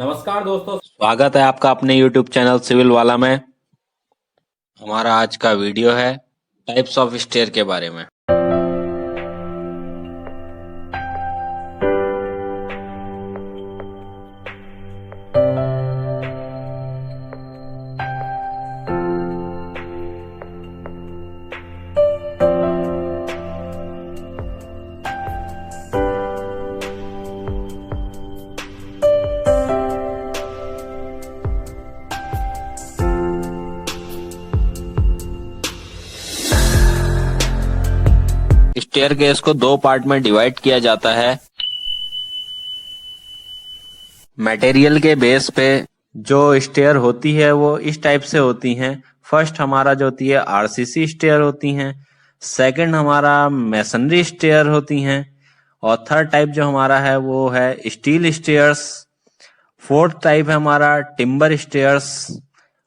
नमस्कार दोस्तों, स्वागत है आपका अपने YouTube चैनल सिविल वाला में। हमारा आज का वीडियो है टाइप्स ऑफ स्टेयर के बारे में। स्टेयरकेस को दो पार्ट में डिवाइड किया जाता है। मटेरियल के बेस पे जो स्टेयर होती है वो इस टाइप से होती हैं। फर्स्ट हमारा जो होती है आरसीसी स्टेयर होती हैं, सेकंड हमारा मैसनरी स्टेयर होती हैं, और थर्ड टाइप जो हमारा है वो है स्टील स्टेयर्स। फोर्थ टाइप है हमारा टिम्बर स्टेयर्स,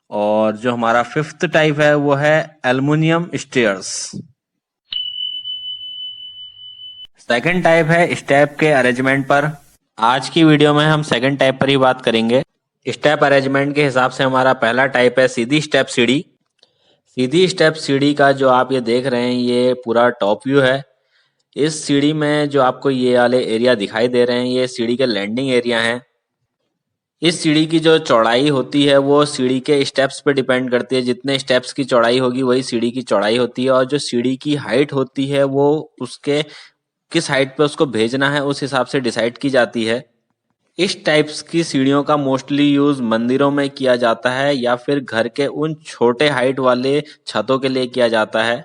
और जो हमारा फिफ्थ टाइप है वो है एल्युमिनियम स्टेयर्स। सेकंड टाइप है स्टेप के अरेंजमेंट पर। आज की वीडियो में हम सेकंड टाइप पर ही बात करेंगे। स्टेप अरेंजमेंट के हिसाब से हमारा पहला टाइप है सीधी स्टेप सीढ़ी। सीधी स्टेप सीढ़ी का जो आप ये देख रहे हैं ये पूरा टॉप व्यू है। इस सीढ़ी में जो आपको ये वाले एरिया दिखाई दे रहे हैं ये सीढ़ी के लैंडिंग एरिया हैं। इस सीढ़ी की जो चौड़ाई होती है वो सीढ़ी के स्टेप्स पे डिपेंड करती है। जितने स्टेप्स की चौड़ाई होगी वही सीढ़ी की चौड़ाई होती है, और जो सीढ़ी की हाइट होती है वो उसके किस हाइट पे उसको भेजना है उस हिसाब से डिसाइड की जाती है। इस टाइप्स की सीढ़ियों का मोस्टली यूज मंदिरों में किया जाता है या फिर घर के उन छोटे हाइट वाले छतों के लिए किया जाता है।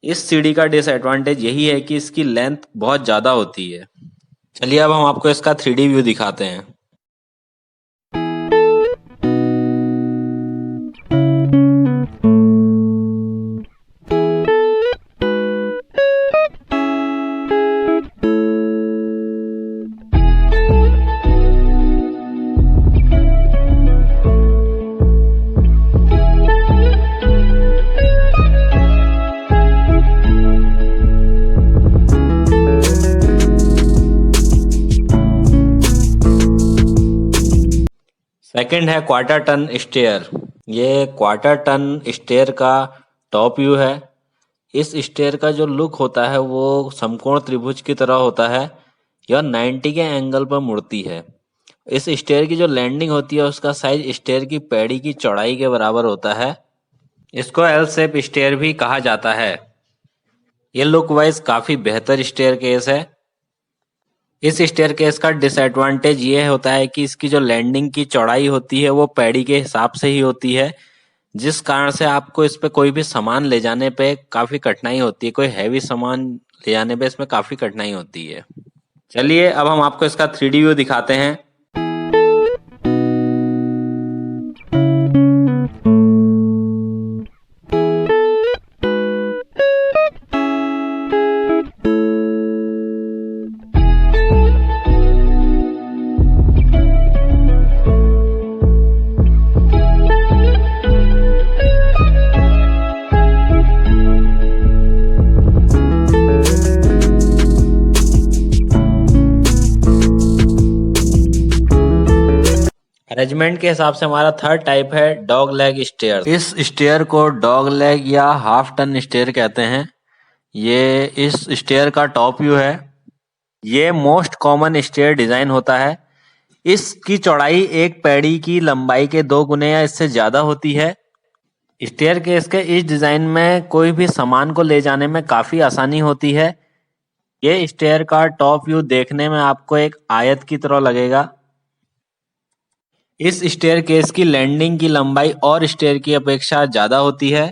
इस सीढ़ी का डिसएडवांटेज यही है कि इसकी लेंथ बहुत ज्यादा होती है। चलिए अब हम आपको इसका 3D व्यू दिखाते हैं। सेकंड है क्वार्टर टन स्टेयर। ये क्वार्टर टन स्टेयर का टॉप व्यू है। इस स्टेयर का जो लुक होता है वो समकोण त्रिभुज की तरह होता है। यह 90 के एंगल पर मुड़ती है। इस स्टेयर की जो लैंडिंग होती है उसका साइज स्टेयर की पैड़ी की चौड़ाई के बराबर होता है। इसको एल शेप स्टेयर भी कहा जाता है। ये लुक वाइज काफी बेहतर स्टेयर केस है। इस स्टेयरकेस का डिसएडवांटेज ये होता है कि इसकी जो लैंडिंग की चौड़ाई होती है वो पैड़ी के हिसाब से ही होती है, जिस कारण से आपको इस पे कोई भी सामान ले जाने पे काफी कठिनाई होती है। कोई हैवी सामान ले जाने पे इसमें काफी कठिनाई होती है। चलिए अब हम आपको इसका 3D व्यू दिखाते हैं। अरेंजमेंट के हिसाब से हमारा थर्ड टाइप है डॉग लेग स्टेयर। इस स्टेयर को डॉग लेग या हाफ टन स्टेयर कहते हैं। ये इस स्टेयर का टॉप व्यू है। ये मोस्ट कॉमन स्टेयर डिजाइन होता है। इसकी चौड़ाई एक पैड़ी की लंबाई के 2 गुने या इससे ज्यादा होती है। स्टेयर केस के इस डिजाइन में कोई भी सामान को ले जाने में काफी आसानी होती है। ये स्टेयर का टॉप व्यू देखने में आपको एक आयत की तरह लगेगा। इस स्टेयरकेस की लैंडिंग की लंबाई और स्टेयर की अपेक्षा ज्यादा होती है।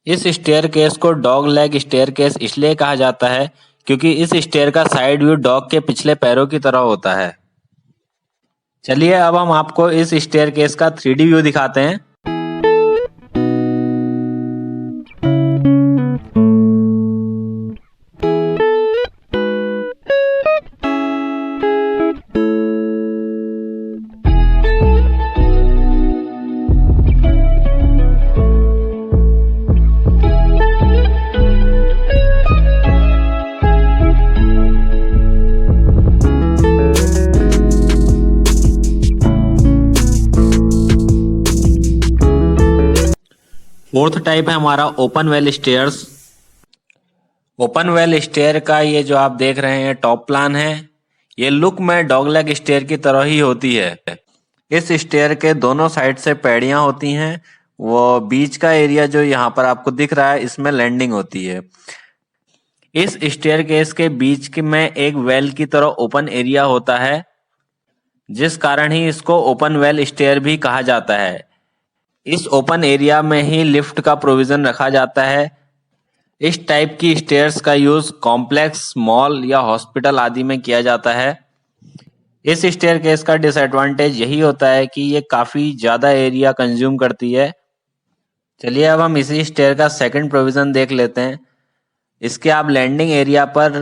इस स्टेयरकेस को डॉग लेग स्टेयरकेस इसलिए कहा जाता है क्योंकि इस स्टेयर का साइड व्यू डॉग के पिछले पैरों की तरह होता है। चलिए अब हम आपको इस स्टेयरकेस का 3D व्यू दिखाते हैं। फोर्थ टाइप है हमारा open well stairs. Open well stair का ये जो आप देख रहे हैं टॉप प्लान है, ये लुक में डॉगलेग स्टेयर की तरह ही होती है। इस स्टेयर के दोनों साइड से पैड़ियां होती हैं, वो बीच का एरिया जो यहाँ पर आपको दिख रहा है इसमें लैंडिंग होती है। इस स्टेयर केस के बीच में एक वेल की तरह ओपन एरिया होता है, जिस कारण ही इसको ओपन वेल स्टेयर भी कहा जाता है। इस ओपन एरिया में ही लिफ्ट का प्रोविजन रखा जाता है। इस टाइप की स्टेयर्स का यूज कॉम्प्लेक्स, मॉल या हॉस्पिटल आदि में किया जाता है। इस स्टेयर केस का डिसएडवांटेज यही होता है कि ये काफी ज्यादा एरिया कंज्यूम करती है। चलिए अब हम इसी स्टेयर का सेकंड प्रोविजन देख लेते हैं। इसके आप लैंडिंग एरिया पर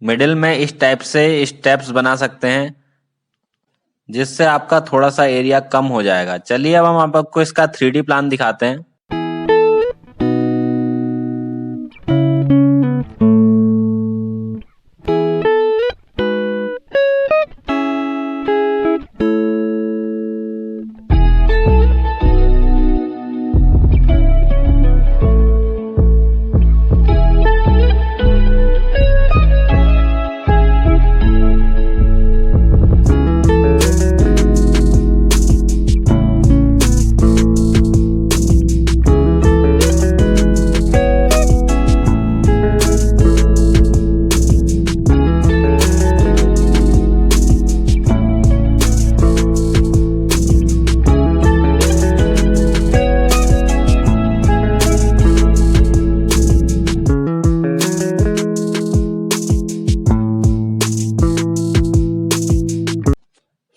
मिडिल में इस टाइप से स्टेप्स बना सकते हैं, जिससे आपका थोड़ा सा एरिया कम हो जाएगा। चलिए अब हम आपको इसका 3D प्लान दिखाते हैं।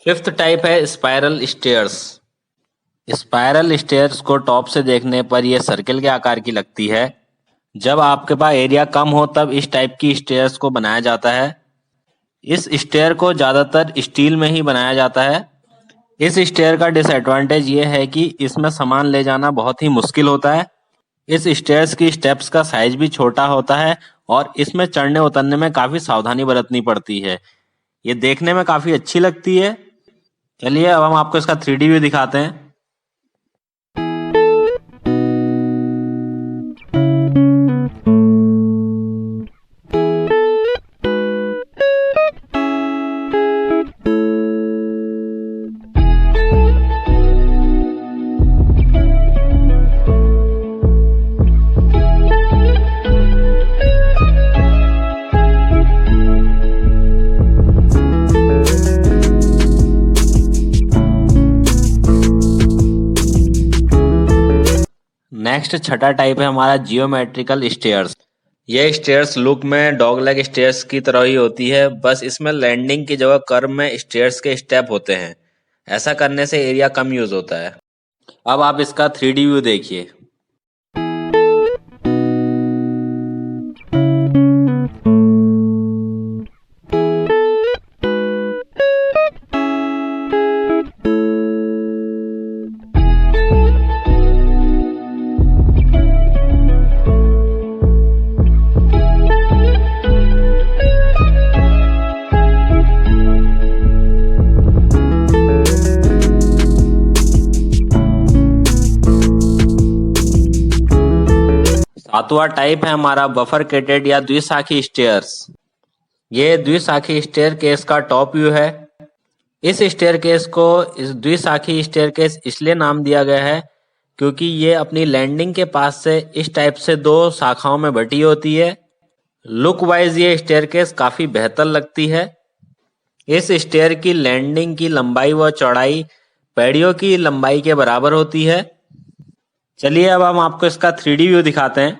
फिफ्थ टाइप है स्पाइरल स्टेयर्स। स्पाइरल स्टेयर्स को टॉप से देखने पर यह सर्किल के आकार की लगती है। जब आपके पास एरिया कम हो तब इस टाइप की स्टेयर्स को बनाया जाता है। इस स्टेयर को ज्यादातर स्टील में ही बनाया जाता है। इस स्टेयर का डिसएडवांटेज ये है कि इसमें सामान ले जाना बहुत ही मुश्किल होता है। इस स्टेयर्स की स्टेप्स का साइज भी छोटा होता है और इसमें चढ़ने उतरने में काफी सावधानी बरतनी पड़ती है। ये देखने में काफी अच्छी लगती है। चलिए अब हम आपको इसका 3D व्यू दिखाते हैं। नेक्स्ट छठा टाइप है हमारा जियोमेट्रिकल स्टेयर्स। ये स्टेयर्स लुक में डॉगलेग स्टेयर्स की तरह ही होती है, बस इसमें लैंडिंग की जगह कर्व में स्टेयर्स के स्टेप होते हैं। ऐसा करने से एरिया कम यूज होता है। अब आप इसका 3D व्यू देखिए। सातवां टाइप है हमारा बफरकेटेड या द्विशाखी स्टेयर्स। ये द्विशाखी स्टेयर केस का टॉप व्यू है। इस स्टेयर केस को इस द्विशाखी स्टेयर केस इसलिए नाम दिया गया है क्योंकि ये अपनी लैंडिंग के पास से इस टाइप से दो शाखाओं में बटी होती है। लुक वाइज ये स्टेयर केस काफी बेहतर लगती है। इस स्टेयर की लैंडिंग की लंबाई व चौड़ाई पैड़ियों की लंबाई के बराबर होती है। चलिए अब हम आपको इसका 3D व्यू दिखाते हैं।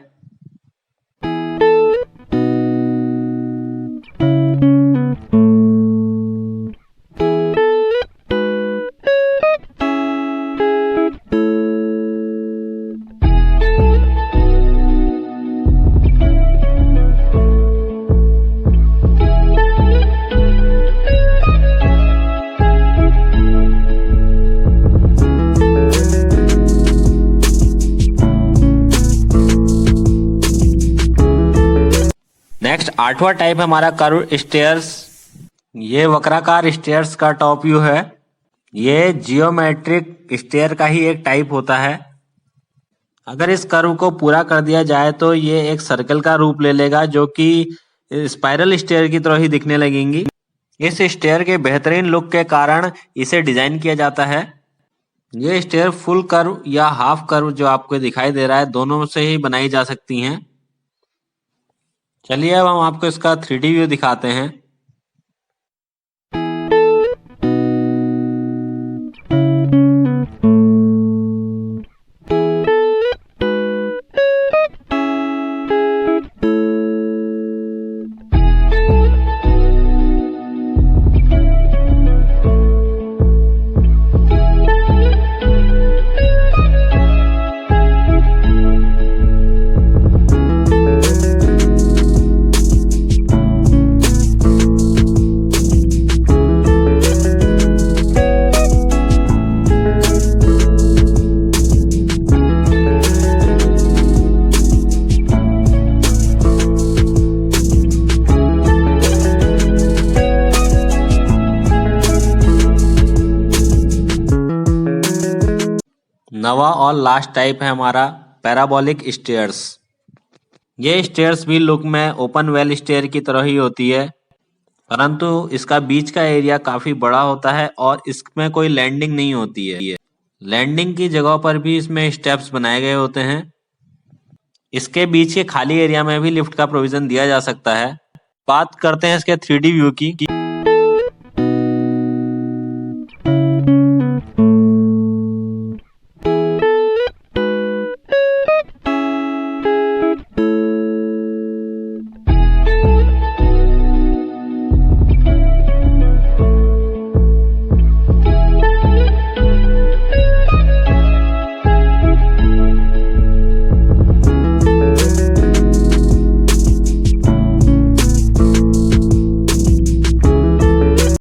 नेक्स्ट आठवां टाइप है हमारा कर्व स्टेयर्स। ये वक्राकार स्टेयर्स का टॉप व्यू है। ये जियोमेट्रिक स्टेयर का ही एक टाइप होता है। अगर इस कर्व को पूरा कर दिया जाए तो ये एक सर्कल का रूप ले लेगा, जो कि स्पाइरल स्टेयर की तरह ही दिखने लगेंगी। इस स्टेयर के बेहतरीन लुक के कारण इसे डिजाइन किया जाता है। ये स्टेयर फुल कर्व या हाफ कर्व जो आपको दिखाई दे रहा है, दोनों से ही बनाई जा सकती हैं। चलिए अब हम आपको इसका 3D व्यू दिखाते हैं। नवा और लास्ट टाइप है हमारा पैराबोलिक स्टेयर्स। ये स्टेयर्स भी लुक में ओपन वेल स्टेयर की तरह ही होती है, परंतु इसका बीच का एरिया काफी बड़ा होता है और इसमें कोई लैंडिंग नहीं होती है। लैंडिंग की जगह पर भी इसमें स्टेप्स बनाए गए होते हैं। इसके बीच के खाली एरिया में भी लिफ्ट का प्रोविजन दिया जा सकता है। बात करते हैं इसके 3D व्यू की।